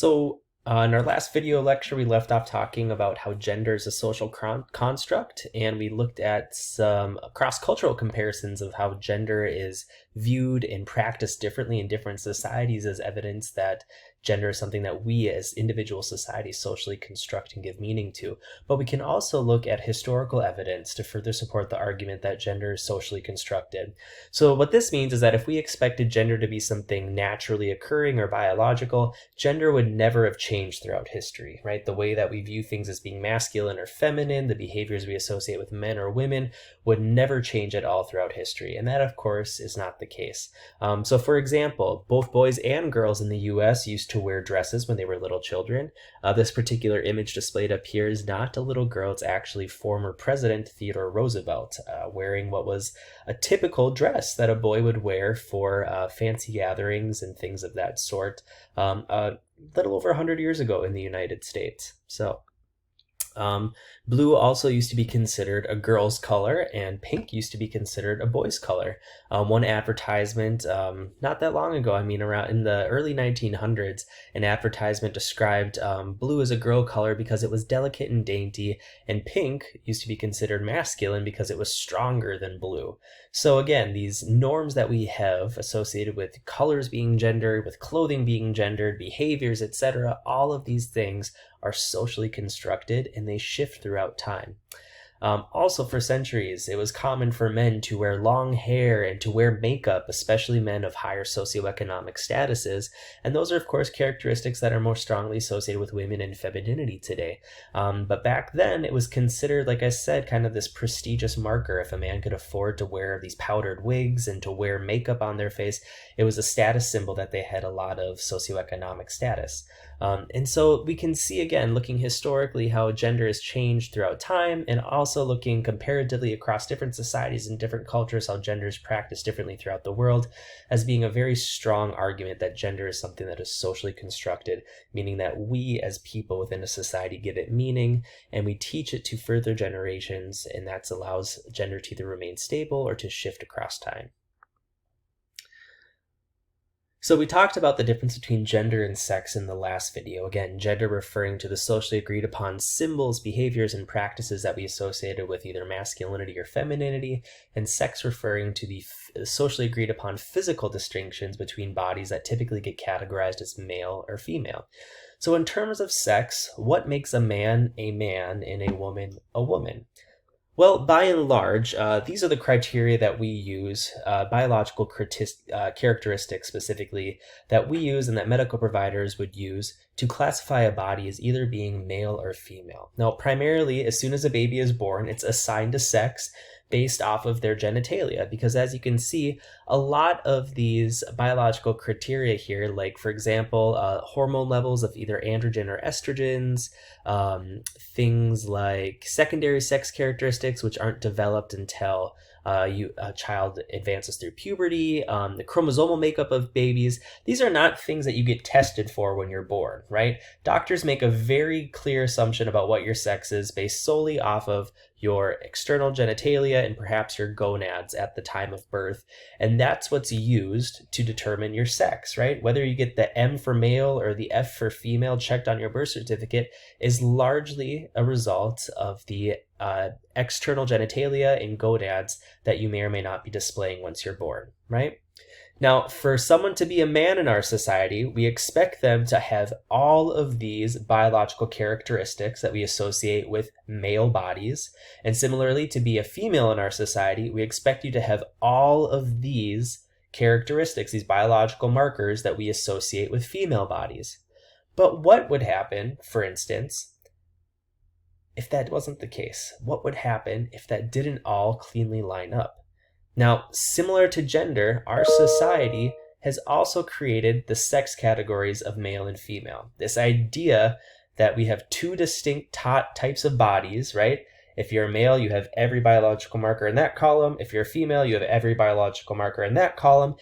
In our last video lecture, we left off talking about how gender is a social construct, and we looked at some cross-cultural comparisons of how gender is viewed and practiced differently in different societies as evidence that gender is something that we as individual societies socially construct and give meaning to. But we can also look at historical evidence to further support the argument that gender is socially constructed. So what this means is that if we expected gender to be something naturally occurring or biological, gender would never have changed throughout history, right? The way that we view things as being masculine or feminine, the behaviors we associate with men or women would never change at all throughout history. And that, of course, is not the case. So for example, both boys and girls in the US used to wear dresses when they were little children. This particular image displayed up here is not a little girl, it's actually former President Theodore Roosevelt wearing what was a typical dress that a boy would wear for fancy gatherings and things of that sort a little over 100 years ago in the United States. Blue also used to be considered a girl's color, and pink used to be considered a boy's color. One advertisement not that long ago, around in the early 1900s, an advertisement described blue as a girl color because it was delicate and dainty, and pink used to be considered masculine because it was stronger than blue. So again, these norms that we have associated with colors being gendered, with clothing being gendered, behaviors, etc., all of these things are socially constructed and they shift throughout time. Also, for centuries, it was common for men to wear long hair and to wear makeup, especially men of higher socioeconomic statuses. And those are, of course, characteristics that are more strongly associated with women and femininity today. But back then, it was considered, like I said, kind of this prestigious marker. If a man could afford to wear these powdered wigs and to wear makeup on their face, it was a status symbol that they had a lot of socioeconomic status. And so we can see, again, looking historically, how gender has changed throughout time, and also looking comparatively across different societies and different cultures, how gender is practiced differently throughout the world, as being a very strong argument that gender is something that is socially constructed, meaning that we as people within a society give it meaning, and we teach it to further generations, and that allows gender to either remain stable or to shift across time. So we talked about the difference between gender and sex in the last video. Again, gender referring to the socially agreed upon symbols, behaviors, and practices that we associated with either masculinity or femininity, and sex referring to the socially agreed upon physical distinctions between bodies that typically get categorized as male or female. So in terms of sex, what makes a man and a woman a woman? Well, by and large, these are the criteria that we use, biological characteristics specifically, that we use and that medical providers would use to classify a body as either being male or female. Now, primarily, as soon as a baby is born, it's assigned a sex based off of their genitalia, because as you can see, a lot of these biological criteria here, like for example, hormone levels of either androgen or estrogens, things like secondary sex characteristics, which aren't developed until a child advances through puberty, the chromosomal makeup of babies. These are not things that you get tested for when you're born, right? Doctors make a very clear assumption about what your sex is based solely off of your external genitalia and perhaps your gonads at the time of birth. And that's what's used to determine your sex, right? Whether you get the M for male or the F for female checked on your birth certificate is largely a result of the external genitalia and gonads that you may or may not be displaying once you're born, right? Now, for someone to be a man in our society, we expect them to have all of these biological characteristics that we associate with male bodies. And similarly, to be a female in our society, we expect you to have all of these characteristics, these biological markers that we associate with female bodies. But what would happen, for instance, if that wasn't the case? What would happen if that didn't all cleanly line up? Now, similar to gender, our society has also created the sex categories of male and female. This idea that we have two distinct types of bodies, right? If you're a male, you have every biological marker in that column. If you're a female, you have every biological marker in that column.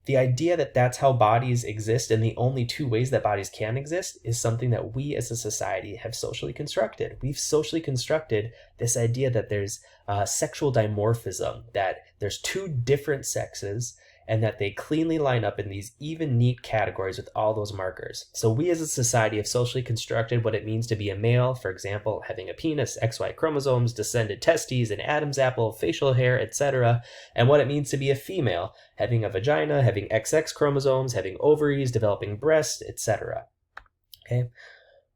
The idea that that's how bodies exist and the only two ways that bodies can exist is something that we as a society have socially constructed. We've socially constructed this idea that there's sexual dimorphism, that there's two different sexes and that they cleanly line up in these even, neat categories with all those markers. So we as a society have socially constructed what it means to be a male, for example, having a penis, XY chromosomes, descended testes, an Adam's apple, facial hair, etc., and what it means to be a female, having a vagina, having XX chromosomes, having ovaries, developing breasts, etc. Okay?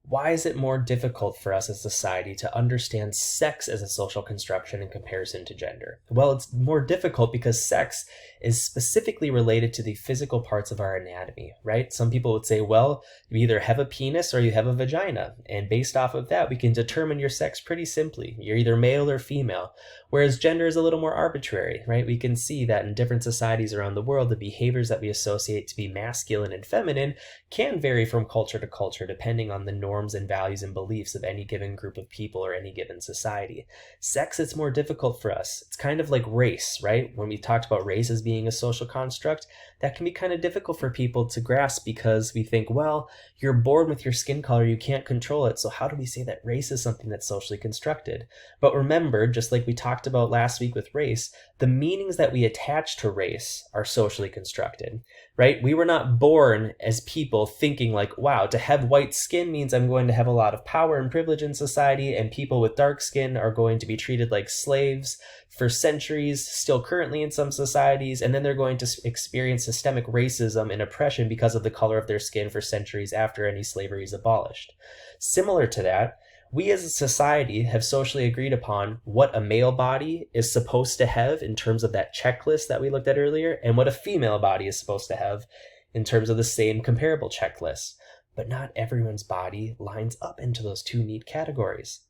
Why is it more difficult for us as a society to understand sex as a social construction in comparison to gender? Well, it's more difficult because sex is specifically related to the physical parts of our anatomy, right? Some people would say, well, you either have a penis or you have a vagina. And based off of that, we can determine your sex pretty simply. You're either male or female. Whereas gender is a little more arbitrary, right? We can see that in different societies around the world, the behaviors that we associate to be masculine and feminine can vary from culture to culture, depending on the norms and values and beliefs of any given group of people or any given society. Sex, it's more difficult for us. It's kind of like race, right? When we talked about race as being a social construct, that can be kind of difficult for people to grasp because we think, well, you're born with your skin color, you can't control it, so how do we say that race is something that's socially constructed? But remember, just like we talked about last week with race, the meanings that we attach to race are socially constructed, right? We were not born as people thinking like, wow, to have white skin means I'm going to have a lot of power and privilege in society, and people with dark skin are going to be treated like slaves for centuries, still currently in some societies, and then they're going to experience systemic racism and oppression because of the color of their skin for centuries after any slavery is abolished. Similar to that, we as a society have socially agreed upon what a male body is supposed to have in terms of that checklist that we looked at earlier, and what a female body is supposed to have in terms of the same comparable checklist. But not everyone's body lines up into those two neat categories.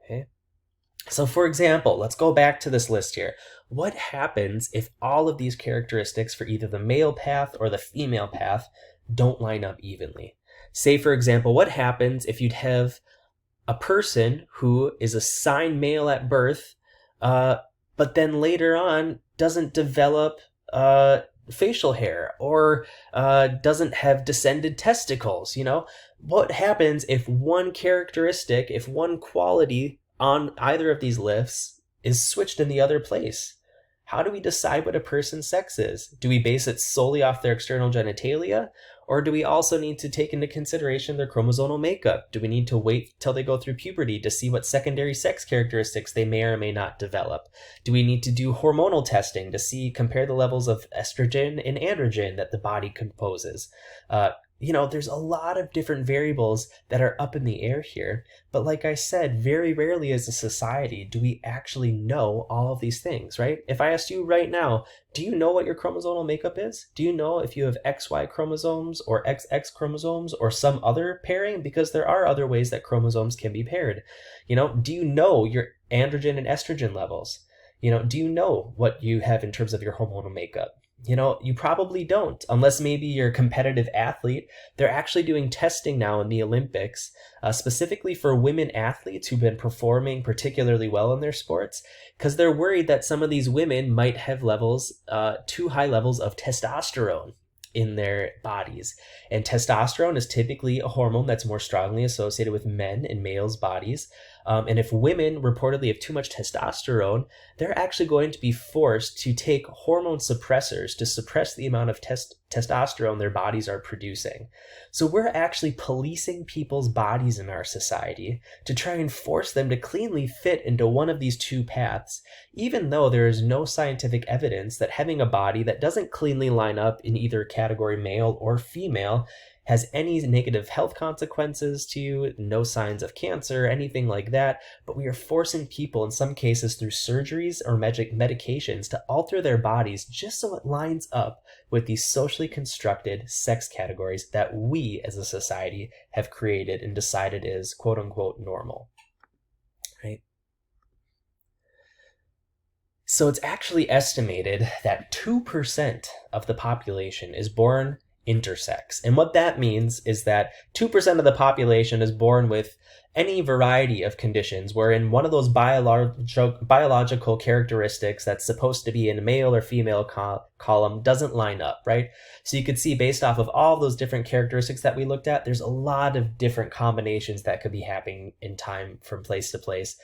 Okay? So for example, let's go back to this list here. What happens if all of these characteristics for either the male path or the female path don't line up evenly? Say, for example, what happens if you'd have a person who is assigned male at birth, but then later on doesn't develop facial hair or doesn't have descended testicles? What happens if one characteristic, if one quality on either of these lists is switched in the other place? How do we decide what a person's sex is? Do we base it solely off their external genitalia? Or do we also need to take into consideration their chromosomal makeup? Do we need to wait till they go through puberty to see what secondary sex characteristics they may or may not develop? Do we need to do hormonal testing to compare the levels of estrogen and androgen that the body composes? There's a lot of different variables that are up in the air here. But like I said, very rarely as a society do we actually know all of these things, right? If I asked you right now, do you know what your chromosomal makeup is? Do you know if you have XY chromosomes or XX chromosomes or some other pairing? Because there are other ways that chromosomes can be paired. Do you know your androgen and estrogen levels? Do you know what you have in terms of your hormonal makeup? You probably don't, unless maybe you're a competitive athlete. They're actually doing testing now in the Olympics, specifically for women athletes who've been performing particularly well in their sports, because they're worried that some of these women might have too high levels of testosterone in their bodies. And testosterone is typically a hormone that's more strongly associated with men and males' bodies. And if women reportedly have too much testosterone, they're actually going to be forced to take hormone suppressors to suppress the amount of testosterone their bodies are producing. So we're actually policing people's bodies in our society to try and force them to cleanly fit into one of these two paths, even though there is no scientific evidence that having a body that doesn't cleanly line up in either category, male or female, has any negative health consequences to you, no signs of cancer, anything like that. But we are forcing people, in some cases through surgeries or medications, to alter their bodies just so it lines up with these socially constructed sex categories that we as a society have created and decided is quote unquote normal. Right? So it's actually estimated that 2% of the population is born intersex. And what that means is that 2% of the population is born with any variety of conditions wherein one of those biological characteristics that's supposed to be in a male or female column doesn't line up, right? So you could see based off of all those different characteristics that we looked at, there's a lot of different combinations that could be happening in time from place to place.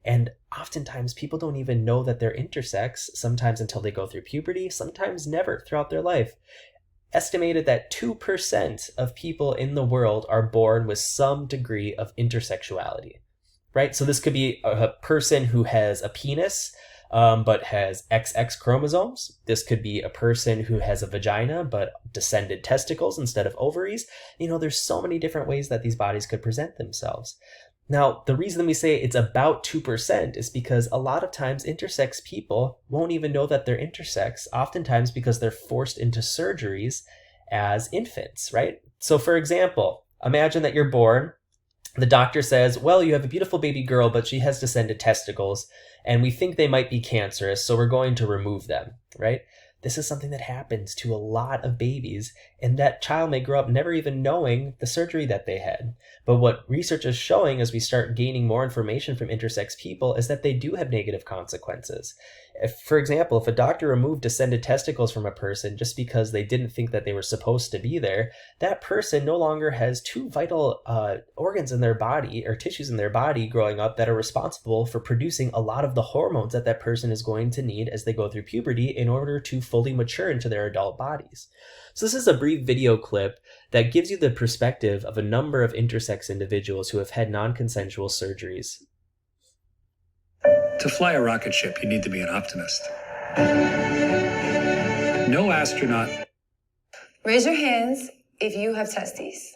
And oftentimes people don't even know that they're intersex, sometimes until they go through puberty, sometimes never throughout their life. Estimated that 2% of people in the world are born with some degree of intersexuality, right? So this could be a person who has a penis, but has XX chromosomes. This could be a person who has a vagina, but descended testicles instead of ovaries. There's so many different ways that these bodies could present themselves. Now, the reason we say it's about 2% is because a lot of times intersex people won't even know that they're intersex, oftentimes because they're forced into surgeries as infants, right? So for example, imagine that you're born, the doctor says, well, you have a beautiful baby girl, but she has descended testicles, and we think they might be cancerous, so we're going to remove them, right? This is something that happens to a lot of babies, and that child may grow up never even knowing the surgery that they had. But what research is showing as we start gaining more information from intersex people is that they do have negative consequences. For example, if a doctor removed descended testicles from a person just because they didn't think that they were supposed to be there, that person no longer has two vital organs in their body or tissues in their body growing up that are responsible for producing a lot of the hormones that person is going to need as they go through puberty in order to fully mature into their adult bodies. So this is a brief video clip that gives you the perspective of a number of intersex individuals who have had non-consensual surgeries. To fly a rocket ship, you need to be an optimist. No astronaut. Raise your hands if you have testes.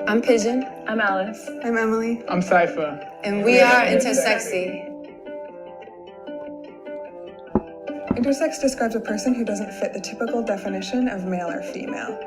I'm Pigeon. I'm Alice. I'm Emily. I'm Cypher. And we are Intersexy. Intersex describes a person who doesn't fit the typical definition of male or female.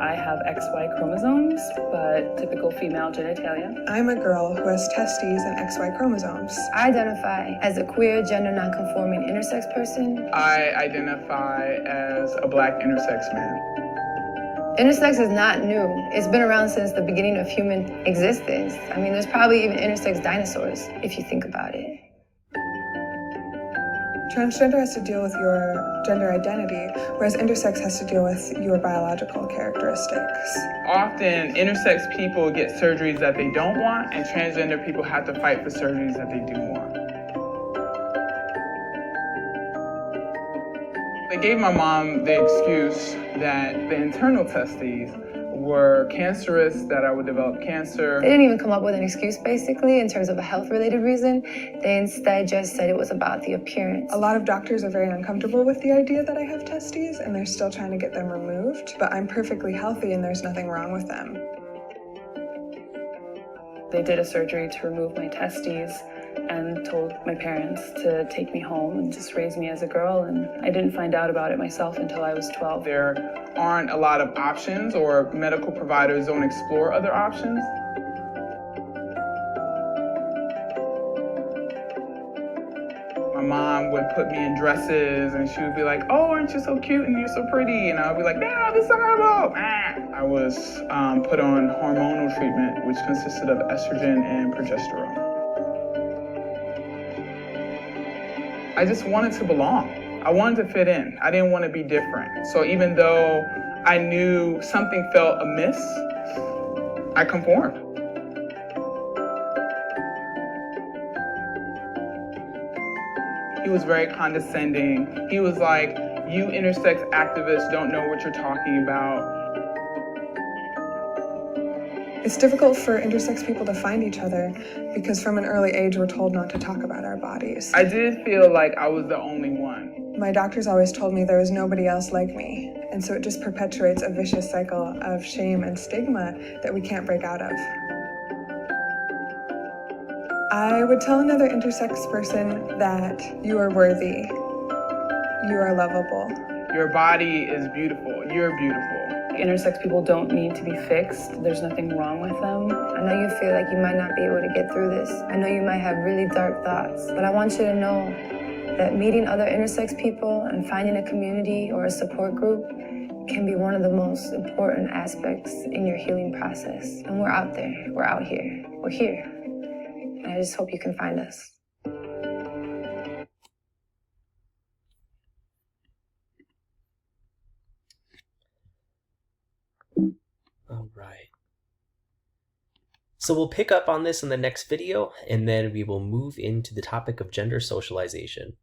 I have XY chromosomes, but typical female genitalia. I'm a girl who has testes and XY chromosomes. I identify as a queer, gender nonconforming intersex person. I identify as a Black intersex man. Intersex is not new. It's been around since the beginning of human existence. I mean, there's probably even intersex dinosaurs, if you think about it. Transgender has to deal with your gender identity, whereas intersex has to deal with your biological characteristics. Often, intersex people get surgeries that they don't want, and transgender people have to fight for surgeries that they do want. They gave my mom the excuse that the internal testes were cancerous, that I would develop cancer. They didn't even come up with an excuse, basically, in terms of a health-related reason. They instead just said it was about the appearance. A lot of doctors are very uncomfortable with the idea that I have testes, and they're still trying to get them removed, but I'm perfectly healthy and there's nothing wrong with them. They did a surgery to remove my testes and told my parents to take me home and just raise me as a girl, and I didn't find out about it myself until I was 12. There aren't a lot of options, or medical providers don't explore other options. My mom would put me in dresses and she would be like, oh, aren't you so cute and you're so pretty? And I would be like, no, this is horrible. I was put on hormonal treatment, which consisted of estrogen and progesterone. I just wanted to belong. I wanted to fit in. I didn't want to be different. So even though I knew something felt amiss, I conformed. He was very condescending. He was like, you intersex activists don't know what you're talking about. It's difficult for intersex people to find each other because from an early age we're told not to talk about our bodies. I did feel like I was the only one. My doctors always told me there was nobody else like me, and so it just perpetuates a vicious cycle of shame and stigma that we can't break out of. I would tell another intersex person that you are worthy, you are lovable. Your body is beautiful, you're beautiful. Intersex people don't need to be fixed. There's nothing wrong with them. I know you feel like you might not be able to get through this. I know you might have really dark thoughts, but I want you to know that meeting other intersex people and finding a community or a support group can be one of the most important aspects in your healing process. And we're out there, we're out here, we're here. And I just hope you can find us. Right. So we'll pick up on this in the next video, and then we will move into the topic of gender socialization.